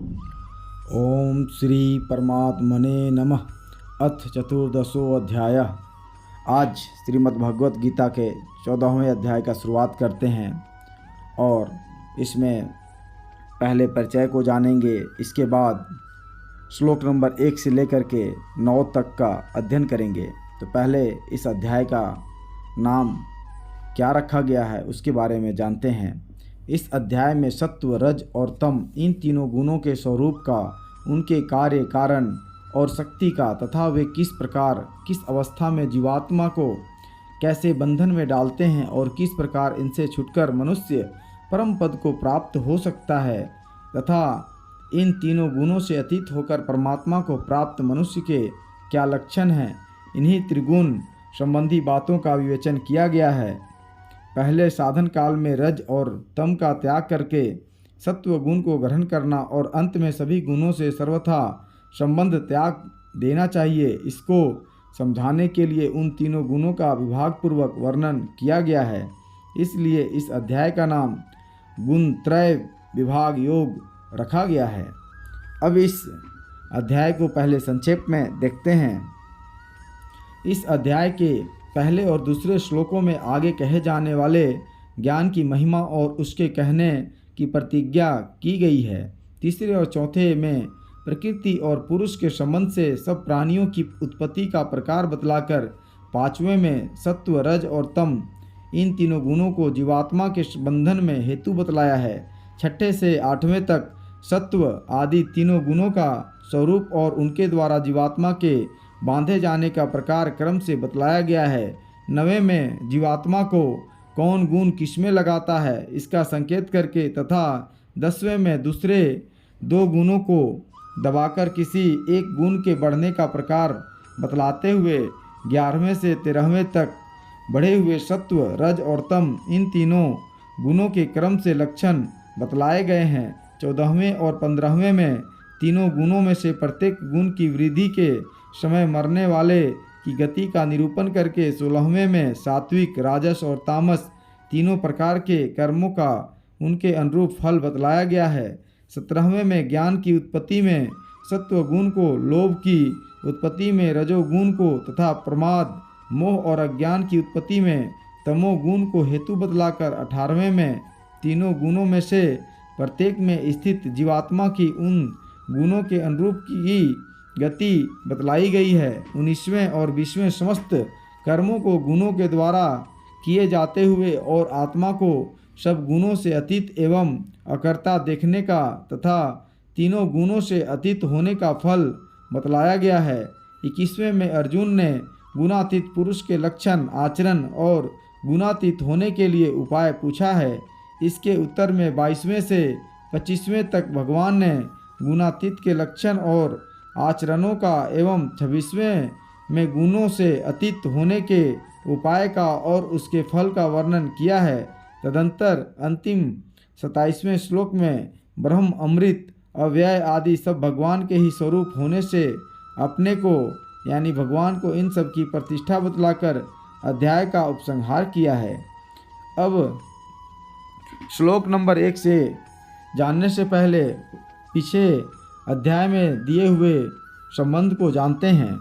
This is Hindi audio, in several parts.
ओम श्री परमात्मने नमः। अथ चतुर्दशो अध्याय। आज श्रीमद् भगवत गीता के 14वें अध्याय का शुरुआत करते हैं और इसमें पहले परिचय को जानेंगे। इसके बाद श्लोक नंबर 1 से लेकर के 9 तक का अध्ययन करेंगे। तो पहले इस अध्याय का नाम क्या रखा गया है उसके बारे में जानते हैं। इस अध्याय में सत्व, रज और तम इन तीनों गुणों के स्वरूप का, उनके कार्य, कारण और शक्ति का तथा वे किस प्रकार किस अवस्था में जीवात्मा को कैसे बंधन में डालते हैं और किस प्रकार इनसे छुटकर मनुष्य परम पद को प्राप्त हो सकता है तथा इन तीनों गुणों से अतीत होकर परमात्मा को प्राप्त मनुष्य के क्या लक्षण हैं, इन्हीं त्रिगुण संबंधी बातों का विवेचन किया गया है। पहले साधन काल में रज और तम का त्याग करके सत्व गुण को ग्रहण करना और अंत में सभी गुणों से सर्वथा संबंध त्याग देना चाहिए। इसको समझाने के लिए उन तीनों गुणों का विभागपूर्वक वर्णन किया गया है। इसलिए इस अध्याय का नाम गुण त्रय विभाग योग रखा गया है। अब इस अध्याय को पहले संक्षेप में देखते हैं। इस अध्याय के पहले और दूसरे श्लोकों में आगे कहे जाने वाले ज्ञान की महिमा और उसके कहने की प्रतिज्ञा की गई है। तीसरे और चौथे में प्रकृति और पुरुष के संबंध से सब प्राणियों की उत्पत्ति का प्रकार बतलाकर, पांचवें में सत्व, रज और तम इन तीनों गुणों को जीवात्मा के बंधन में हेतु बतलाया है। छठे से आठवें तक सत्व आदि तीनों गुणों का स्वरूप और उनके द्वारा जीवात्मा के बांधे जाने का प्रकार क्रम से बतलाया गया है। नवें में जीवात्मा को कौन गुण किसमें लगाता है इसका संकेत करके तथा 10वें में दूसरे दो गुणों को दबाकर किसी एक गुण के बढ़ने का प्रकार बतलाते हुए 11वें से 13वें तक बढ़े हुए सत्व, रज और तम इन तीनों गुणों के क्रम से लक्षण बतलाए गए हैं। 14वें और 15वें में तीनों गुणों में से प्रत्येक गुण की वृद्धि के समय मरने वाले की गति का निरूपण करके 16वें में सात्विक, राजस और तामस तीनों प्रकार के कर्मों का उनके अनुरूप फल बतलाया गया है। 17वें में ज्ञान की उत्पत्ति में सत्व गुण को, लोभ की उत्पत्ति में रजोगुण को तथा प्रमाद, मोह और अज्ञान की उत्पत्ति में तमो गुण को हेतु बतलाकर 18वें में तीनों गुणों में से प्रत्येक में स्थित जीवात्मा की उन गुणों के अनुरूप की गति बतलाई गई है। 19वें और 20वें समस्त कर्मों को गुणों के द्वारा किए जाते हुए और आत्मा को सब गुणों से अतीत एवं अकर्ता देखने का तथा तीनों गुणों से अतीत होने का फल बतलाया गया है। 21वें में अर्जुन ने गुणातीत पुरुष के लक्षण, आचरण और गुणातीत होने के लिए उपाय पूछा है। इसके उत्तर में 22वें से 25वें तक भगवान ने गुणातीत के लक्षण और आचरणों का एवं 26वें में गुणों से अतीत होने के उपाय का और उसके फल का वर्णन किया है। तदंतर अंतिम 27वें श्लोक में ब्रह्म, अमृत, अव्यय आदि सब भगवान के ही स्वरूप होने से अपने को यानी भगवान को इन सब की प्रतिष्ठा बतलाकर अध्याय का उपसंहार किया है। अब श्लोक नंबर 1 से जानने से पहले पीछे अध्याय में दिए हुए संबंध को जानते हैं।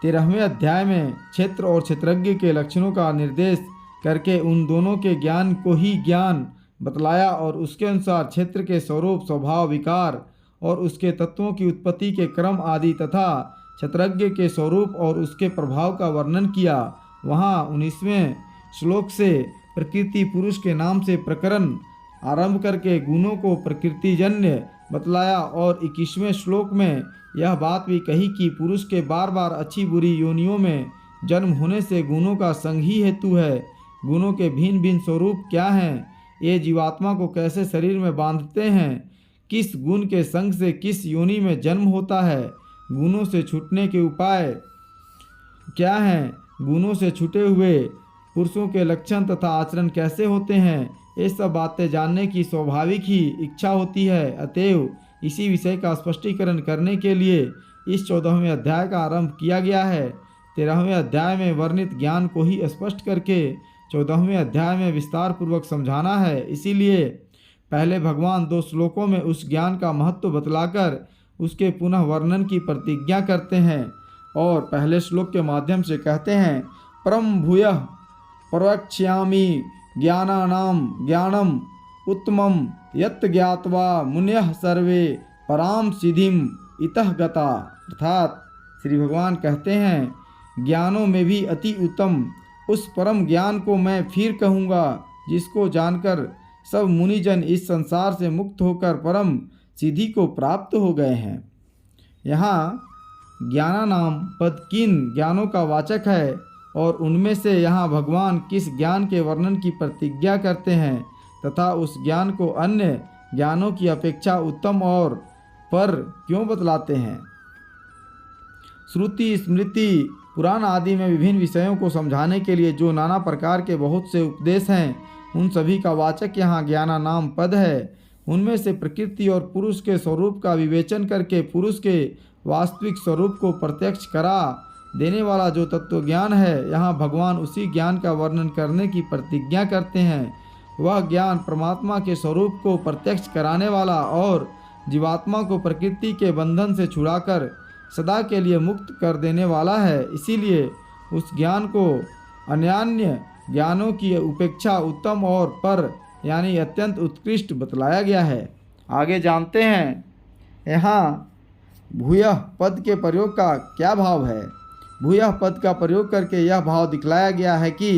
13वें अध्याय में क्षेत्र और क्षेत्रज्ञ के लक्षणों का निर्देश करके उन दोनों के ज्ञान को ही ज्ञान बतलाया और उसके अनुसार क्षेत्र के स्वरूप, स्वभाव, विकार और उसके तत्वों की उत्पत्ति के क्रम आदि तथा क्षेत्रज्ञ के स्वरूप और उसके प्रभाव का वर्णन किया। वहाँ 19वें श्लोक से प्रकृति पुरुष के नाम से प्रकरण आरंभ करके गुणों को प्रकृतिजन्य बतलाया और 21वें श्लोक में यह बात भी कही कि पुरुष के बार बार अच्छी बुरी योनियों में जन्म होने से गुणों का संग ही हेतु है। गुणों के भिन्न भिन्न स्वरूप क्या हैं, ये जीवात्मा को कैसे शरीर में बांधते हैं, किस गुण के संग से किस योनि में जन्म होता है, गुणों से छूटने के उपाय क्या हैं, गुणों से छूटे हुए पुरुषों के लक्षण तथा आचरण कैसे होते हैं, ये सब बातें जानने की स्वाभाविक ही इच्छा होती है। अतएव इसी विषय का स्पष्टीकरण करने के लिए इस 14वें अध्याय का आरंभ किया गया है। 13वें अध्याय में वर्णित ज्ञान को ही स्पष्ट करके 14वें अध्याय में विस्तार पूर्वक समझाना है। इसीलिए पहले भगवान 2 श्लोकों में उस ज्ञान का महत्व बतलाकर उसके पुनः वर्णन की प्रतिज्ञा करते हैं और पहले श्लोक के माध्यम से कहते हैं, परम भूयः प्रवक्ष्यामि ज्ञानानां ज्ञानम उत्तमं यत् ज्ञात्वा मुनयः सर्वे पराम सिद्धिम इतः गता। अर्थात श्री भगवान कहते हैं, ज्ञानों में भी अति उत्तम उस परम ज्ञान को मैं फिर कहूँगा जिसको जानकर सब मुनिजन इस संसार से मुक्त होकर परम सिद्धि को प्राप्त हो गए हैं। यहाँ ज्ञानानाम पद किन ज्ञानों का वाचक है और उनमें से यहाँ भगवान किस ज्ञान के वर्णन की प्रतिज्ञा करते हैं तथा उस ज्ञान को अन्य ज्ञानों की अपेक्षा उत्तम और पर क्यों बतलाते हैं। श्रुति स्मृति पुराण आदि में विभिन्न विषयों को समझाने के लिए जो नाना प्रकार के बहुत से उपदेश हैं, उन सभी का वाचक यहाँ ज्ञानानाम पद है। उनमें से प्रकृति और पुरुष के स्वरूप का विवेचन करके पुरुष के वास्तविक स्वरूप को प्रत्यक्ष करा देने वाला जो तत्व ज्ञान है, यहाँ भगवान उसी ज्ञान का वर्णन करने की प्रतिज्ञा करते हैं। वह ज्ञान परमात्मा के स्वरूप को प्रत्यक्ष कराने वाला और जीवात्मा को प्रकृति के बंधन से छुड़ाकर सदा के लिए मुक्त कर देने वाला है। इसीलिए उस ज्ञान को अन्यान्य ज्ञानों की उपेक्षा उत्तम और पर यानी अत्यंत उत्कृष्ट बतलाया गया है। आगे जानते हैं यहाँ भूयः पद के प्रयोग का क्या भाव है। भूयः पद का प्रयोग करके यह भाव दिखलाया गया है कि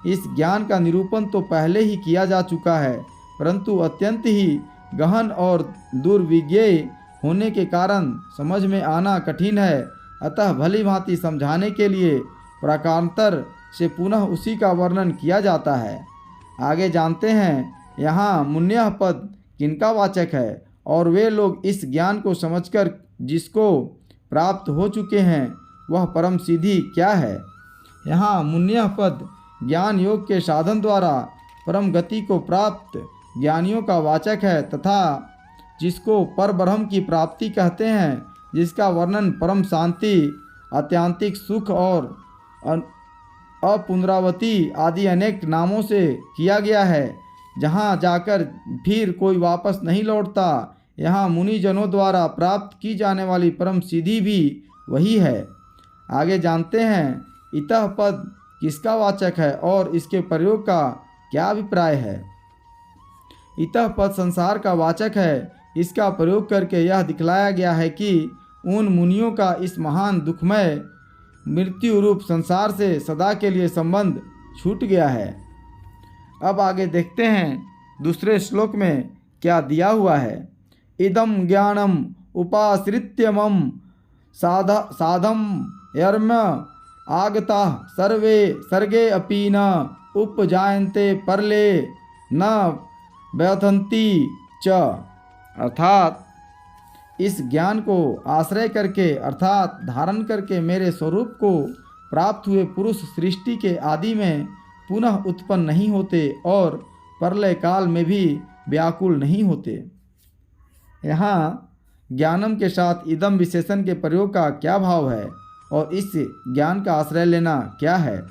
इस ज्ञान का निरूपण तो पहले ही किया जा चुका है, परंतु अत्यंत ही गहन और दुर्विज्ञेय होने के कारण समझ में आना कठिन है। अतः भली भांति समझाने के लिए प्रकारांतर से पुनः उसी का वर्णन किया जाता है। आगे जानते हैं यहाँ मुन्यः पद किनका वाचक है और वे लोग इस ज्ञान को समझकर जिसको प्राप्त हो चुके हैं वह परम सिद्धि क्या है। यहाँ मुन्यः पद ज्ञान योग के साधन द्वारा परम गति को प्राप्त ज्ञानियों का वाचक है तथा जिसको पर ब्रह्म की प्राप्ति कहते हैं, जिसका वर्णन परम शांति, आत्यांतिक सुख और अपुनरावृत्ति आदि अनेक नामों से किया गया है, जहाँ जाकर फिर कोई वापस नहीं लौटता। यहाँ मुनिजनों द्वारा प्राप्त की जाने वाली परम सिद्धि भी वही है। आगे जानते हैं इतः पद किसका वाचक है और इसके प्रयोग का क्या अभिप्राय है। इतः पद संसार का वाचक है। इसका प्रयोग करके यह दिखलाया गया है कि उन मुनियों का इस महान दुखमय मृत्यु रूप संसार से सदा के लिए संबंध छूट गया है। अब आगे देखते हैं दूसरे श्लोक में क्या दिया हुआ है। इदं ज्ञानम उपाश्रित्य मम साधम यर्म आगता सर्वे सर्गे अपि न उपजायन्ते परले न व्यथन्ति च। अर्थात इस ज्ञान को आश्रय करके अर्थात धारण करके मेरे स्वरूप को प्राप्त हुए पुरुष सृष्टि के आदि में पुनः उत्पन्न नहीं होते और प्रलय काल में भी व्याकुल नहीं होते। यहाँ ज्ञानम के साथ इदम विशेषण के प्रयोग का क्या भाव है और इस ज्ञान का आश्रय लेना क्या है,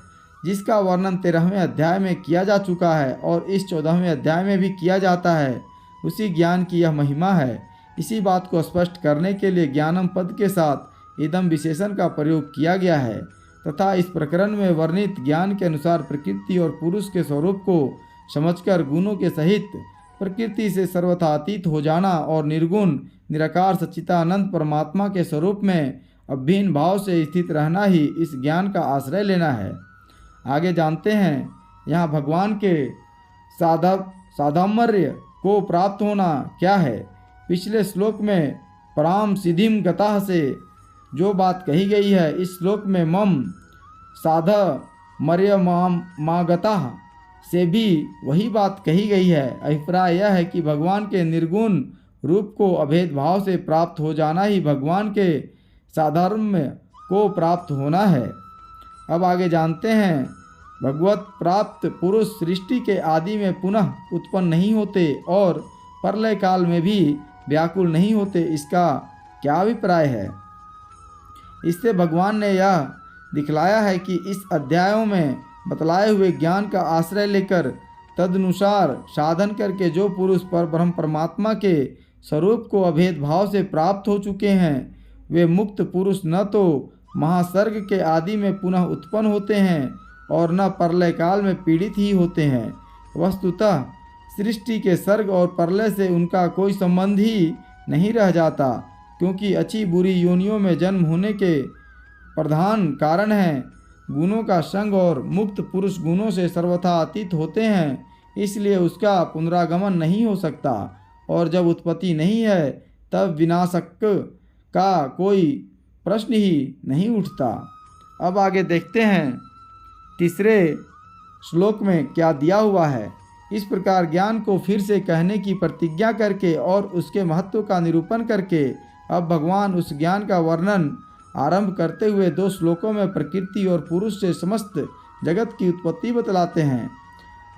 जिसका वर्णन 13वें अध्याय में किया जा चुका है और इस 14वें अध्याय में भी किया जाता है। उसी ज्ञान की यह महिमा है। इसी बात को स्पष्ट करने के लिए ज्ञानम पद के साथ इदम विशेषण का प्रयोग किया गया है तथा इस प्रकरण में वर्णित ज्ञान के अनुसार प्रकृति और पुरुष के स्वरूप को समझकर गुणों के सहित प्रकृति से सर्वथा अतीत हो जाना और निर्गुण निराकार सच्चिदानंद परमात्मा के स्वरूप में अभिन्न भाव से स्थित रहना ही इस ज्ञान का आश्रय लेना है। आगे जानते हैं यहाँ भगवान के साधर्म्य को प्राप्त होना क्या है। पिछले श्लोक में पराम सिद्धिम गतः से जो बात कही गई है, इस श्लोक में मम साधर्म्यमागतः से भी वही बात कही गई है। अभिप्राय यह है कि भगवान के निर्गुण रूप को अभेद भाव से प्राप्त हो जाना ही भगवान के साधर्म्य को प्राप्त होना है। अब आगे जानते हैं भगवत प्राप्त पुरुष सृष्टि के आदि में पुनः उत्पन्न नहीं होते और प्रलय काल में भी व्याकुल नहीं होते। इसका क्या अभिप्राय है। इससे भगवान ने यह दिखलाया है कि इस अध्यायों में बतलाए हुए ज्ञान का आश्रय लेकर तदनुसार साधन करके जो पुरुष पर ब्रह्म परमात्मा के स्वरूप को अभेद भाव से प्राप्त हो चुके हैं, वे मुक्त पुरुष न तो महासर्ग के आदि में पुनः उत्पन्न होते हैं और न प्रलय काल में पीड़ित ही होते हैं। वस्तुतः सृष्टि के सर्ग और प्रलय से उनका कोई संबंध ही नहीं रह जाता, क्योंकि अच्छी बुरी योनियों में जन्म होने के प्रधान कारण हैं गुणों का संग, और मुक्त पुरुष गुणों से सर्वथा अतीत होते हैं, इसलिए उसका पुनरागमन नहीं हो सकता, और जब उत्पत्ति नहीं है तब विनाशक का कोई प्रश्न ही नहीं उठता। अब आगे देखते हैं तीसरे श्लोक में क्या दिया हुआ है। इस प्रकार ज्ञान को फिर से कहने की प्रतिज्ञा करके और उसके महत्व का निरूपण करके अब भगवान उस ज्ञान का वर्णन आरंभ करते हुए 2 श्लोकों में प्रकृति और पुरुष से समस्त जगत की उत्पत्ति बतलाते हैं।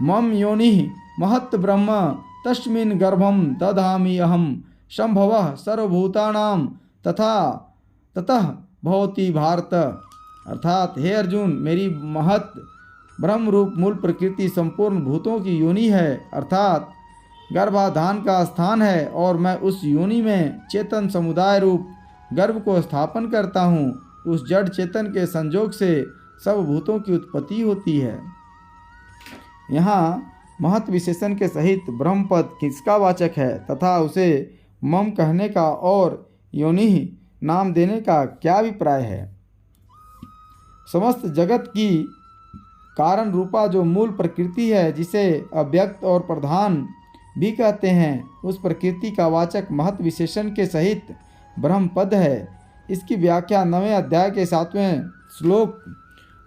मम योनि महत् ब्रह्म तस्मिन् गर्भम दधामि अहम संभवः सर्वभूतानां ततः भवति भारत। अर्थात हे अर्जुन, मेरी महत् ब्रह्म रूप मूल प्रकृति संपूर्ण भूतों की योनि है, अर्थात गर्भाधान का स्थान है, और मैं उस योनि में चेतन समुदाय रूप गर्भ को स्थापन करता हूँ। उस जड़ चेतन के संयोग से सब भूतों की उत्पत्ति होती है। यहाँ महत् विशेषण के सहित ब्रह्म पद किसका वाचक है तथा उसे मम कहने का और योनि नाम देने का क्या अभिप्राय है। समस्त जगत की कारण रूपा जो मूल प्रकृति है, जिसे अव्यक्त और प्रधान भी कहते हैं, उस प्रकृति का वाचक महत् विशेषण के सहित ब्रह्म पद है। इसकी व्याख्या 9वें अध्याय के 7वें श्लोक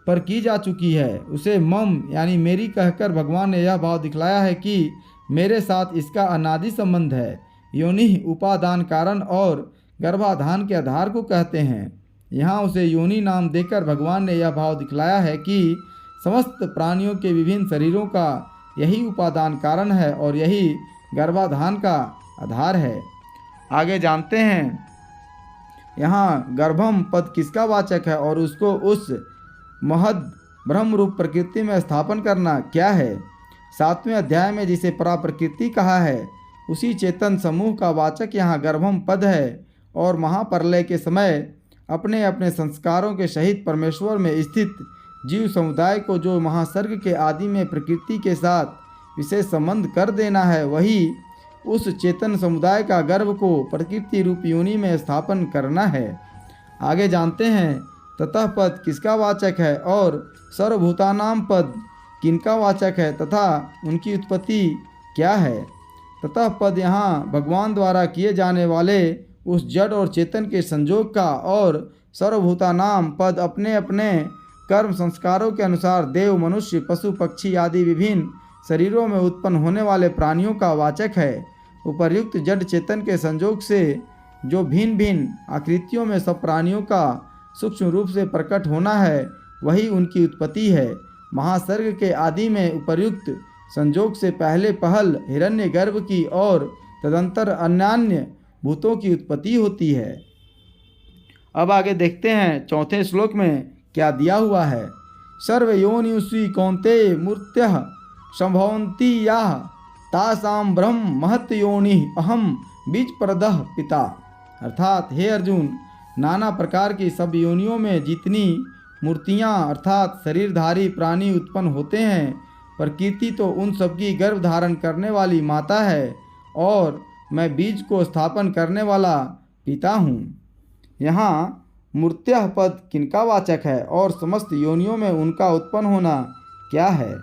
पर की जा चुकी है। उसे मम यानी मेरी कहकर भगवान ने यह भाव दिखलाया है कि मेरे साथ इसका अनादि संबंध है। योनि उपादान कारण और गर्भाधान के आधार को कहते हैं। यहाँ उसे योनि नाम देकर भगवान ने यह भाव दिखलाया है कि समस्त प्राणियों के विभिन्न शरीरों का यही उपादान कारण है और यही गर्भाधान का आधार है। आगे जानते हैं यहाँ गर्भम पद किसका वाचक है और उसको उस महद ब्रह्म रूप प्रकृति में स्थापन करना क्या है। 7वें अध्याय में जिसे परा प्रकृति कहा है, उसी चेतन समूह का वाचक यहाँ गर्भम पद है, और महाप्रलय के समय अपने अपने संस्कारों के सहित परमेश्वर में स्थित जीव समुदाय को जो महासर्ग के आदि में प्रकृति के साथ विशेष संबंध कर देना है, वही उस चेतन समुदाय का गर्भ को प्रकृति रूप योनि में स्थापन करना है। आगे जानते हैं ततः पद किसका वाचक है और सर्वभूतानाम पद किनका वाचक है तथा उनकी उत्पत्ति क्या है। ततः पद यहाँ भगवान द्वारा किए जाने वाले उस जड़ और चेतन के संयोग का, और सर्वभूतानाम पद अपने अपने कर्म संस्कारों के अनुसार देव, मनुष्य, पशु, पक्षी आदि विभिन्न शरीरों में उत्पन्न होने वाले प्राणियों का वाचक है। उपर्युक्त जड़ चेतन के संयोग से जो भिन्न भिन्न आकृतियों में सब प्राणियों का सूक्ष्म रूप से प्रकट होना है, वही उनकी उत्पत्ति है। महासर्ग के आदि में उपर्युक्त संयोग से पहले पहल हिरण्यगर्भ की और तदंतर अन्यान्य भूतों की उत्पत्ति होती है। अब आगे देखते हैं 4वें श्लोक में क्या दिया हुआ है। सर्वयोनिषु कौन्तेय मूर्त्यः संभवन्ति याः तासां ब्रह्म महत् योनि अहम बीजप्रदः पिता। अर्थात हे अर्जुन, नाना प्रकार की सब योनियों में जितनी मूर्तियाँ अर्थात शरीरधारी प्राणी उत्पन्न होते हैं, प्रकृति तो उन सबकी गर्भ धारण करने वाली माता है और मैं बीज को स्थापन करने वाला पिता हूँ। यहाँ मूर्त्यः पद किनका वाचक है और समस्त योनियों में उनका उत्पन्न होना क्या है।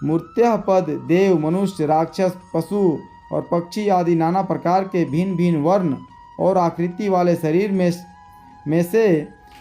मूर्त्यः पद देव, मनुष्य, राक्षस, पशु और पक्षी आदि नाना प्रकार के भिन्न भिन्न वर्ण और आकृति वाले शरीर में से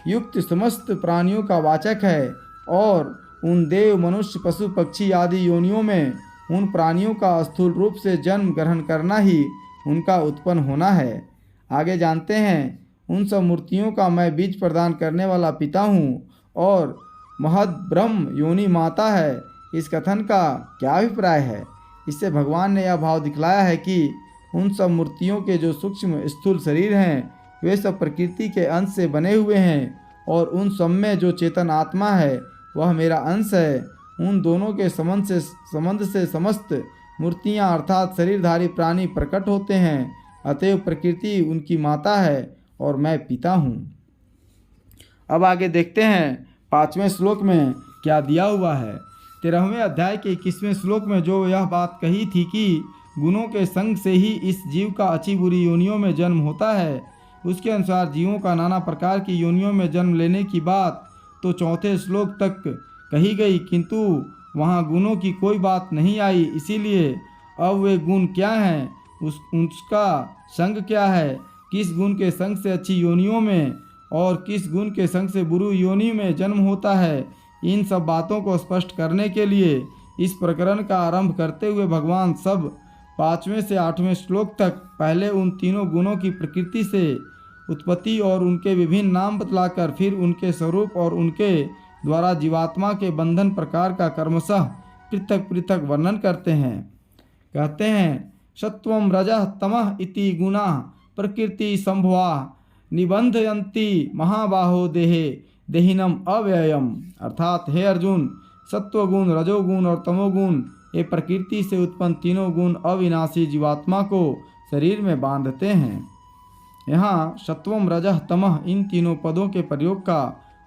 युक्त समस्त प्राणियों का वाचक है, और उन देव, मनुष्य, पशु, पक्षी आदि योनियों में उन प्राणियों का स्थूल रूप से जन्म ग्रहण करना ही उनका उत्पन्न होना है। आगे जानते हैं उन सब मूर्तियों का मैं बीज प्रदान करने वाला पिता हूँ और महद ब्रह्म योनि माता है। इस कथन का क्या अभिप्राय है। इससे भगवान ने यह भाव दिखलाया है कि उन सब मूर्तियों के जो सूक्ष्म स्थूल शरीर हैं, वे सब प्रकृति के अंश से बने हुए हैं, और उन सब में जो चेतन आत्मा है वह मेरा अंश है। उन दोनों के संबंध से समस्त मूर्तियाँ अर्थात शरीरधारी प्राणी प्रकट होते हैं। अतएव प्रकृति उनकी माता है और मैं पिता हूँ। अब आगे देखते हैं 5वें श्लोक में क्या दिया हुआ है। 13वें अध्याय के 21वें श्लोक में जो यह बात कही थी कि गुणों के संग से ही इस जीव का अच्छी बुरी योनियों में जन्म होता है, उसके अनुसार जीवों का नाना प्रकार की योनियों में जन्म लेने की बात तो 4 श्लोक तक कही गई, किंतु वहाँ गुणों की कोई बात नहीं आई। इसीलिए अब वे गुण क्या हैं, उसका संग क्या है, किस गुण के संग से अच्छी योनियों में और किस गुण के संग से बुरी योनि में जन्म होता है, इन सब बातों को स्पष्ट करने के लिए इस प्रकरण का आरंभ करते हुए भगवान सब 5वें से 8वें श्लोक तक पहले उन तीनों गुणों की प्रकृति से उत्पत्ति और उनके विभिन्न नाम बतलाकर फिर उनके स्वरूप और उनके द्वारा जीवात्मा के बंधन प्रकार का कर्मशः पृथक पृथक वर्णन करते हैं। कहते हैं, सत्वम रजः तमः इति गुणा प्रकृति संभवा निबंधयन्ति महाबाहो देहे देहिनम अव्ययम। अर्थात हे अर्जुन, सत्वगुण, रजोगुण और तमोगुण ये प्रकृति से उत्पन्न तीनों गुण अविनाशी जीवात्मा को शरीर में बांधते हैं। यहाँ सत्वम रजः तमः इन तीनों पदों के प्रयोग का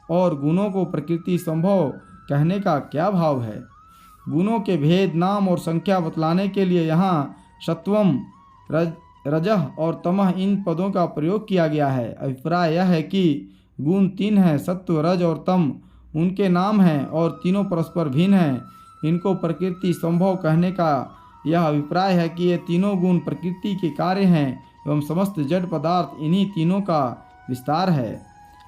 और गुणों को प्रकृति संभव कहने का क्या भाव है। गुणों के भेद, नाम और संख्या बतलाने के लिए यहाँ सत्वम, रजः और तमः इन पदों का प्रयोग किया गया है। अभिप्राय यह है कि गुण 3 हैं, सत्व, रज और तम उनके नाम हैं और तीनों परस्पर भिन्न हैं। इनको प्रकृति संभव कहने का यह अभिप्राय है कि ये तीनों गुण प्रकृति के कार्य हैं एवं समस्त जड़ पदार्थ इन्हीं तीनों का विस्तार है।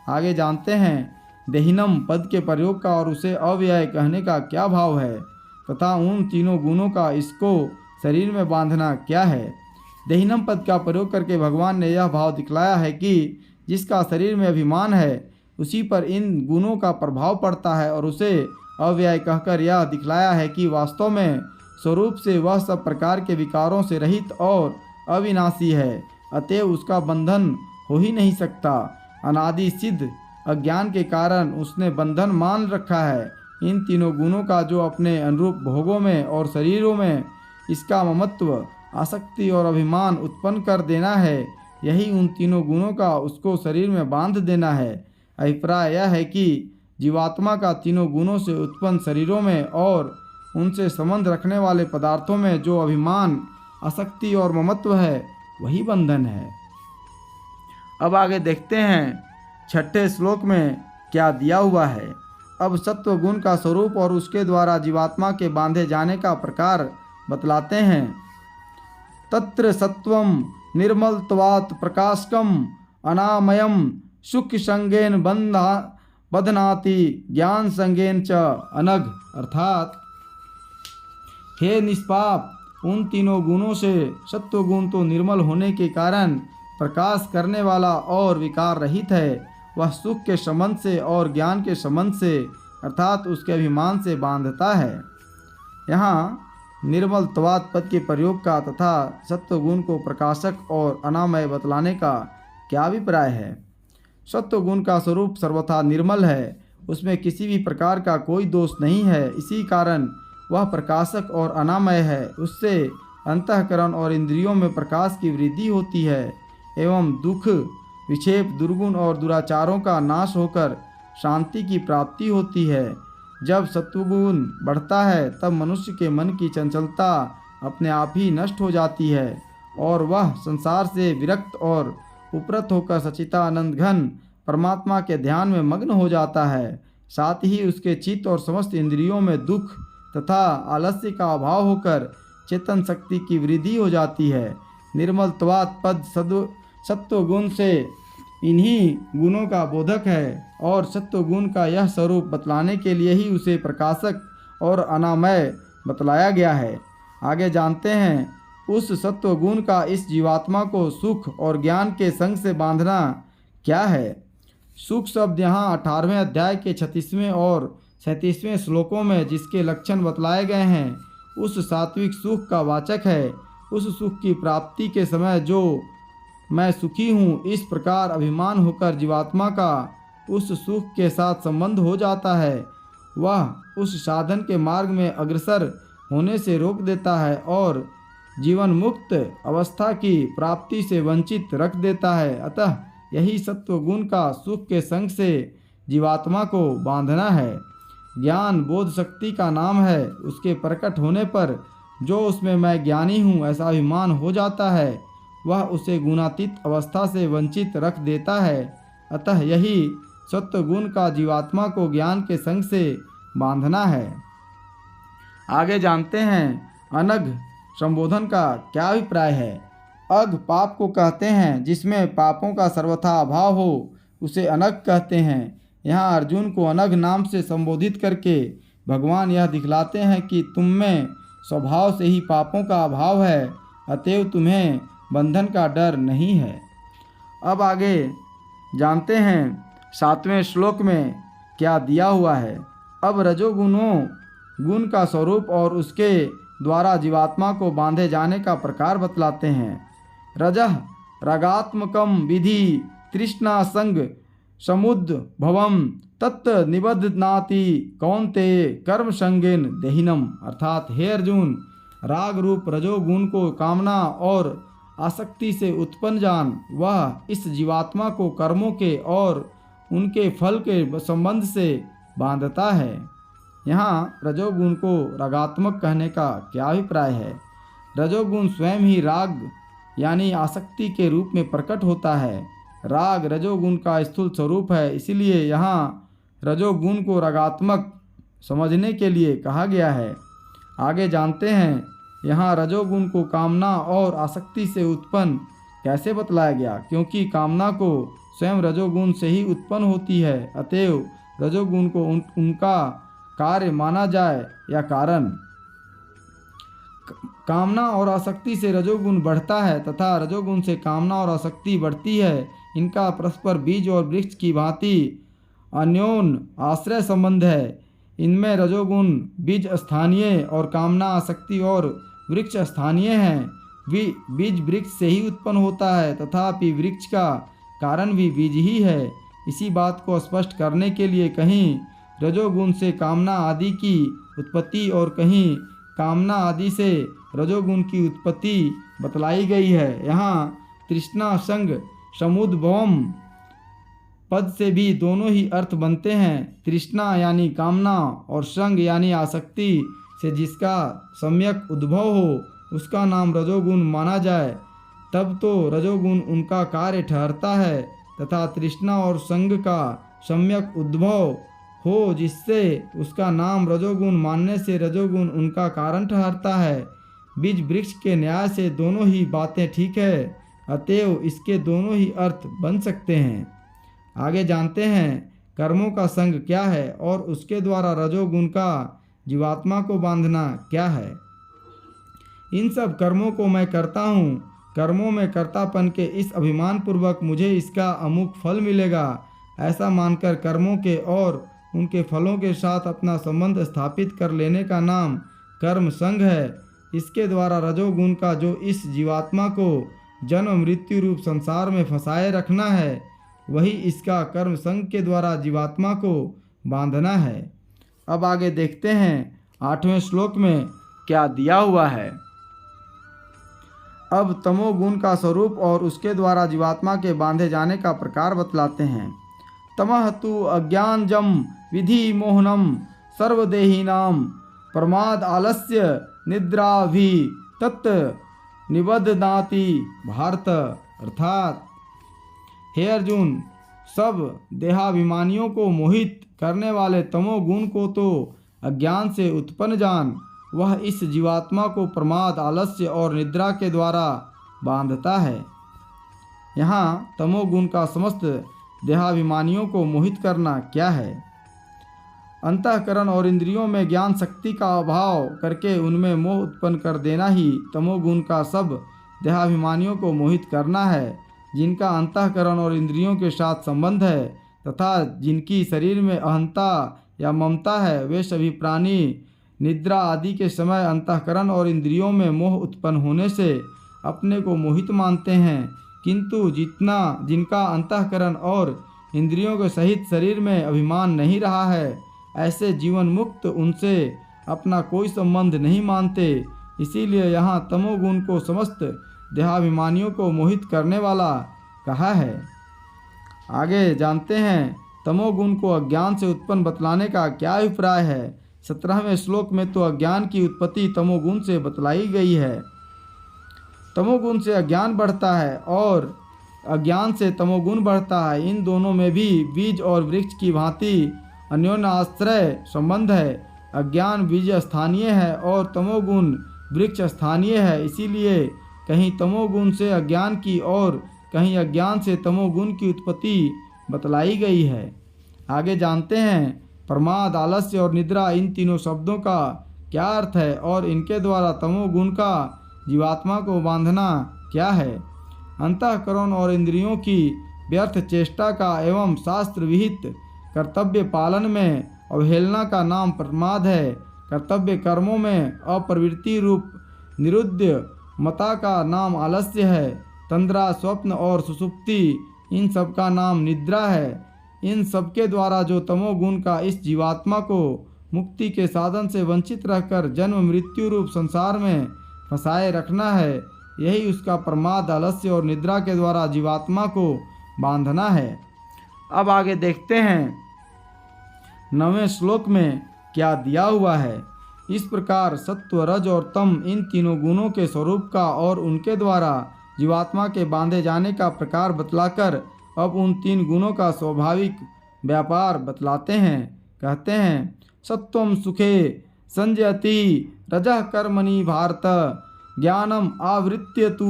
आगे जानते हैं देहिनम पद के प्रयोग का और उसे अव्यय कहने का क्या भाव है तथा उन तीनों गुणों का इसको शरीर में बांधना क्या है। देहिनम पद का प्रयोग करके भगवान ने यह भाव दिखलाया है कि जिसका शरीर में अभिमान है उसी पर इन गुणों का प्रभाव पड़ता है और उसे अव्यय कहकर यह दिखलाया है कि वास्तव में स्वरूप से वह सब प्रकार के विकारों से रहित और अविनाशी है, अतएव उसका बंधन हो ही नहीं सकता। अनादि सिद्ध अज्ञान के कारण उसने बंधन मान रखा है। इन तीनों गुणों का जो अपने अनुरूप भोगों में और शरीरों में इसका ममत्व, आसक्ति और अभिमान उत्पन्न कर देना है, यही उन तीनों गुणों का उसको शरीर में बांध देना है। अभिप्राय यह है कि जीवात्मा का तीनों गुणों से उत्पन्न शरीरों में और उनसे संबंध रखने वाले पदार्थों में जो अभिमान, आसक्ति और ममत्व है वही बंधन है। अब आगे देखते हैं 6ठे श्लोक में क्या दिया हुआ है। अब सत्व गुण का स्वरूप और उसके द्वारा जीवात्मा के बांधे जाने का प्रकार बतलाते हैं। तत्र सत्वम निर्मलत्वात् प्रकाशकम अनामयम सुख संगेन बधनाति ज्ञान संगेन च अनघ। अर्थात हे निष्पाप, उन तीनों गुणों से सत्व गुण तो निर्मल होने के कारण प्रकाश करने वाला और विकार रहित है। वह सुख के संबंध से और ज्ञान के संबंध से अर्थात उसके अभिमान से बांधता है। यहाँ निर्मलत्वात् पद के प्रयोग का तथा सत्व गुण को प्रकाशक और अनामय बतलाने का क्या अभिप्राय है। सत्व गुण का स्वरूप सर्वथा निर्मल है, उसमें किसी भी प्रकार का कोई दोष नहीं है, इसी कारण वह प्रकाशक और अनामय है। उससे अंतःकरण और इंद्रियों में प्रकाश की वृद्धि होती है एवं दुख, विक्षेप, दुर्गुण और दुराचारों का नाश होकर शांति की प्राप्ति होती है। जब सत्वगुण बढ़ता है तब मनुष्य के मन की चंचलता अपने आप ही नष्ट हो जाती है और वह संसार से विरक्त और उपरत होकर सच्चिदानंद घन परमात्मा के ध्यान में मग्न हो जाता है। साथ ही उसके चित्त और समस्त इंद्रियों में दुख तथा आलस्य का अभाव होकर चेतन शक्ति की वृद्धि हो जाती है। निर्मलत्वात् पद सत्व गुण से इन्हीं गुणों का बोधक है और सत्व गुण का यह स्वरूप बतलाने के लिए ही उसे प्रकाशक और अनामय बतलाया गया है। आगे जानते हैं उस सत्व गुण का इस जीवात्मा को सुख और ज्ञान के संग से बांधना क्या है। सुख शब्द यहाँ 18वें अध्याय के 36वें और 37वें श्लोकों में जिसके लक्षण बतलाए गए हैं उस सात्विक सुख का वाचक है। उस सुख की प्राप्ति के समय जो मैं सुखी हूँ इस प्रकार अभिमान होकर जीवात्मा का उस सुख के साथ संबंध हो जाता है वह उस साधन के मार्ग में अग्रसर होने से रोक देता है और जीवन मुक्त अवस्था की प्राप्ति से वंचित रख देता है। अतः यही सत्व गुण का सुख के संग से जीवात्मा को बांधना है। ज्ञान बोध शक्ति का नाम है। उसके प्रकट होने पर जो उसमें मैं ज्ञानी हूँ ऐसा अभिमान हो जाता है, वह उसे गुणातीत अवस्था से वंचित रख देता है। अतः यही सत्व गुण का जीवात्मा को ज्ञान के संग से बांधना है। आगे जानते हैं अनघ संबोधन का क्या अभिप्राय है। अघ पाप को कहते हैं, जिसमें पापों का सर्वथा अभाव हो उसे अनघ कहते हैं। यहाँ अर्जुन को अनघ नाम से संबोधित करके भगवान यह दिखलाते हैं कि तुम में स्वभाव से ही पापों का अभाव है, अतएव तुम्हें बंधन का डर नहीं है। अब आगे जानते हैं 7वें श्लोक में क्या दिया हुआ है। अब रजोगुणों गुण का स्वरूप और उसके द्वारा जीवात्मा को बांधे जाने का प्रकार बतलाते हैं। रजः रागात्मकम विधि तृष्णा संग समुद्भवम तत् निबध्नाति कौन्तेय कर्म संगेन देहिनम। अर्थात हे अर्जुन, राग रूप रजोगुण को कामना और आसक्ति से उत्पन्न जान। वह इस जीवात्मा को कर्मों के और उनके फल के संबंध से बांधता है। यहाँ रजोगुण को रागात्मक कहने का क्या अभिप्राय है। रजोगुण स्वयं ही राग यानी आसक्ति के रूप में प्रकट होता है। राग रजोगुण का स्थूल स्वरूप है, इसीलिए यहाँ रजोगुण को रागात्मक समझने के लिए कहा गया है। आगे जानते हैं यहाँ रजोगुण को कामना और आसक्ति से उत्पन्न कैसे बतलाया गया, क्योंकि कामना को स्वयं रजोगुण से ही उत्पन्न होती है। अतएव रजोगुण को उनका कार्य माना जाए या कारण। कामना और आसक्ति से रजोगुण बढ़ता है तथा रजोगुण से कामना और आसक्ति बढ़ती है। इनका परस्पर बीज और वृक्ष की भांति अन्योन्य आश्रय संबंध है। इनमें रजोगुण बीज स्थानीय और कामना आसक्ति और वृक्ष स्थानीय हैं। बीज वृक्ष से ही उत्पन्न होता है, तथापि वृक्ष का कारण भी बीज ही है। इसी बात को स्पष्ट करने के लिए कहीं रजोगुण से कामना आदि की उत्पत्ति और कहीं कामना आदि से रजोगुण की उत्पत्ति बतलाई गई है। यहाँ तृष्णा संग समुद्भवम पद से भी दोनों ही अर्थ बनते हैं। तृष्णा यानी कामना और संग यानी आसक्ति से जिसका सम्यक उद्भव हो उसका नाम रजोगुण माना जाए, तब तो रजोगुण उनका कार्य ठहरता है, तथा तृष्णा और संग का सम्यक उद्भव हो जिससे उसका नाम रजोगुण मानने से रजोगुण उनका कारण ठहरता है। बीज वृक्ष के न्याय से दोनों ही बातें ठीक है, अतएव इसके दोनों ही अर्थ बन सकते हैं। आगे जानते हैं कर्मों का संग क्या है और उसके द्वारा रजोगुण का जीवात्मा को बांधना क्या है। इन सब कर्मों को मैं करता हूँ, कर्मों में कर्तापन के इस अभिमान पूर्वक मुझे इसका अमुक फल मिलेगा, ऐसा मानकर कर्मों के और उनके फलों के साथ अपना संबंध स्थापित कर लेने का नाम कर्म संग है। इसके द्वारा रजोगुण का जो इस जीवात्मा को जन्म मृत्यु रूप संसार में फंसाए रखना है, वही इसका कर्म संग के द्वारा जीवात्मा को बांधना है। अब आगे देखते हैं 8वें श्लोक में क्या दिया हुआ है। अब तमोगुण का स्वरूप और उसके द्वारा जीवात्मा के बांधे जाने का प्रकार बतलाते हैं। तमः तु अज्ञानजम विधि मोहनम सर्वदेहिनाम प्रमाद आलस्य निद्रा भी तत् निबध्नाति भारत। अर्थात हे अर्जुन, सब देहाभिमानियों को मोहित करने वाले तमोगुण को तो अज्ञान से उत्पन्न जान। वह इस जीवात्मा को प्रमाद आलस्य और निद्रा के द्वारा बांधता है। यहाँ तमोगुण का समस्त देहाभिमानियों को मोहित करना क्या है। अंतःकरण और इंद्रियों में ज्ञान शक्ति का अभाव करके उनमें मोह उत्पन्न कर देना ही तमोगुण का सब देहाभिमानियों को मोहित करना है। जिनका अंतःकरण और इंद्रियों के साथ संबंध है तथा जिनकी शरीर में अहंता या ममता है, वे सभी प्राणी निद्रा आदि के समय अंतःकरण और इंद्रियों में मोह उत्पन्न होने से अपने को मोहित मानते हैं। किंतु जिनका अंतःकरण और इंद्रियों के सहित शरीर में अभिमान नहीं रहा है, ऐसे जीवन मुक्त उनसे अपना कोई संबंध नहीं मानते। इसीलिए यहाँ तमोगुण को समस्त देहाभिमानियों को मोहित करने वाला कहा है। आगे जानते हैं तमोगुण को अज्ञान से उत्पन्न बतलाने का क्या अभिप्राय है। 17वें श्लोक में तो अज्ञान की उत्पत्ति तमोगुण से बतलाई गई है। तमोगुण से अज्ञान बढ़ता है और अज्ञान से तमोगुण बढ़ता है। इन दोनों में भी बीज और वृक्ष की भांति अन्योन्य आश्रय संबंध है। अज्ञान बीज स्थानीय है और तमोगुण वृक्ष स्थानीय है। इसीलिए कहीं तमोगुण से अज्ञान की और कहीं अज्ञान से तमोगुण की उत्पत्ति बतलाई गई है। आगे जानते हैं प्रमाद, आलस्य और निद्रा इन तीनों शब्दों का क्या अर्थ है और इनके द्वारा तमोगुण का जीवात्मा को बांधना क्या है। अंतःकरण और इंद्रियों की व्यर्थ चेष्टा का एवं शास्त्र विहित कर्तव्य पालन में अवहेलना का नाम प्रमाद है। कर्तव्य कर्मों में अप्रवृत्ति रूप निरुद्ध मता का नाम आलस्य है। तंद्रा, स्वप्न और सुषुप्ति इन सब का नाम निद्रा है। इन सब के द्वारा जो तमोगुण का इस जीवात्मा को मुक्ति के साधन से वंचित रहकर जन्म मृत्यु रूप संसार में फंसाए रखना है, यही उसका प्रमाद, आलस्य और निद्रा के द्वारा जीवात्मा को बांधना है। अब आगे देखते हैं 9वें श्लोक में क्या दिया हुआ है। इस प्रकार सत्व, रज और तम इन तीनों गुणों के स्वरूप का और उनके द्वारा जीवात्मा के बांधे जाने का प्रकार बतलाकर अब उन तीन गुणों का स्वाभाविक व्यापार बतलाते हैं। कहते हैं सत्वम सुखे संजयति रजः कर्मणि भारत ज्ञानम आवृत्य तु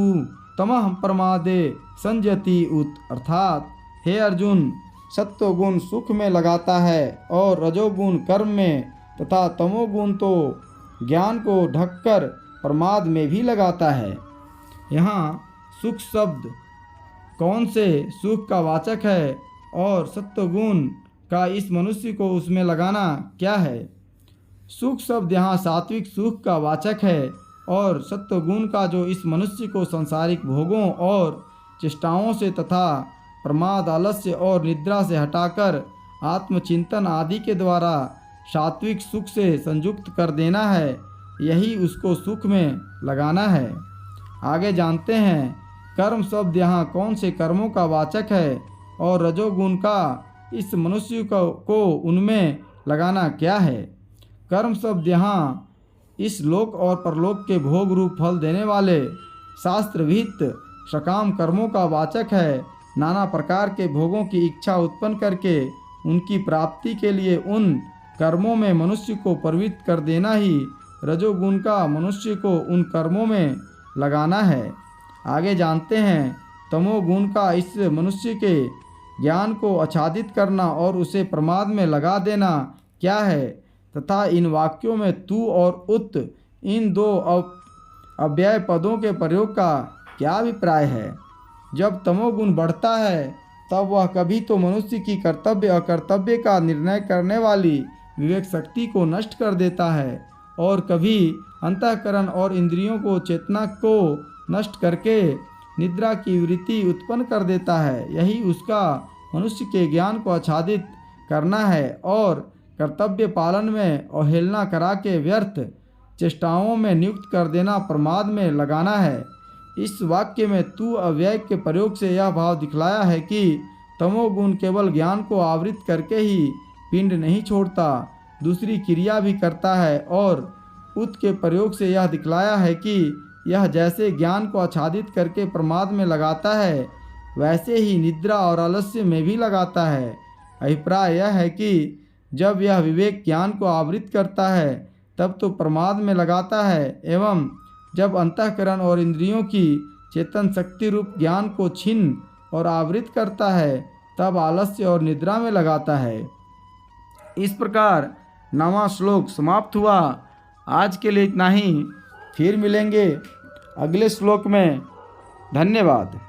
तमः प्रमादे संजयति उत। अर्थात हे अर्जुन, सत्वगुण सुख में लगाता है और रजोगुण कर्म में तथा तमोगुण तो ज्ञान को ढककर प्रमाद में भी लगाता है। यहाँ सुख शब्द कौन से सुख का वाचक है और सत्वगुण का इस मनुष्य को उसमें लगाना क्या है। सुख शब्द यहाँ सात्विक सुख का वाचक है और सत्वगुण का जो इस मनुष्य को सांसारिक भोगों और चेष्टाओं से तथा प्रमाद, आलस्य और निद्रा से हटाकर आत्मचिंतन आदि के द्वारा सात्विक सुख से संयुक्त कर देना है, यही उसको सुख में लगाना है। आगे जानते हैं कर्म शब्द यहाँ कौन से कर्मों का वाचक है और रजोगुण का इस मनुष्य को उनमें लगाना क्या है। कर्म शब्द यहाँ इस लोक और परलोक के भोग रूप फल देने वाले शास्त्र विहित सकाम कर्मों का वाचक है। नाना प्रकार के भोगों की इच्छा उत्पन्न करके उनकी प्राप्ति के लिए उन कर्मों में मनुष्य को प्रवृत्त कर देना ही रजोगुण का मनुष्य को उन कर्मों में लगाना है। आगे जानते हैं तमोगुण का इस मनुष्य के ज्ञान को आच्छादित करना और उसे प्रमाद में लगा देना क्या है तथा इन वाक्यों में तू और उत इन दो अव्यय पदों के प्रयोग का क्या अभिप्राय है। जब तमोगुण बढ़ता है तब वह कभी तो मनुष्य की कर्तव्य अकर्तव्य का निर्णय करने वाली विवेक शक्ति को नष्ट कर देता है और कभी अंतःकरण और इंद्रियों को चेतना को नष्ट करके निद्रा की वृत्ति उत्पन्न कर देता है। यही उसका मनुष्य के ज्ञान को आच्छादित करना है और कर्तव्य पालन में अवहेलना करा के व्यर्थ चेष्टाओं में नियुक्त कर देना प्रमाद में लगाना है। इस वाक्य में तू अव्यय के प्रयोग से यह भाव दिखलाया है कि तमोगुण केवल ज्ञान को आवृत करके ही पिंड नहीं छोड़ता, दूसरी क्रिया भी करता है, और उत के प्रयोग से यह दिखलाया है कि यह जैसे ज्ञान को आच्छादित करके प्रमाद में लगाता है वैसे ही निद्रा और आलस्य में भी लगाता है। अभिप्राय यह है कि जब यह विवेक ज्ञान को आवृत करता है तब तो प्रमाद में लगाता है एवं जब अंतःकरण और इंद्रियों की चेतन शक्ति रूप ज्ञान को छीन और आवृत करता है तब आलस्य और निद्रा में लगाता है। इस प्रकार 9वां श्लोक समाप्त हुआ। आज के लिए इतना ही, फिर मिलेंगे अगले श्लोक में। धन्यवाद।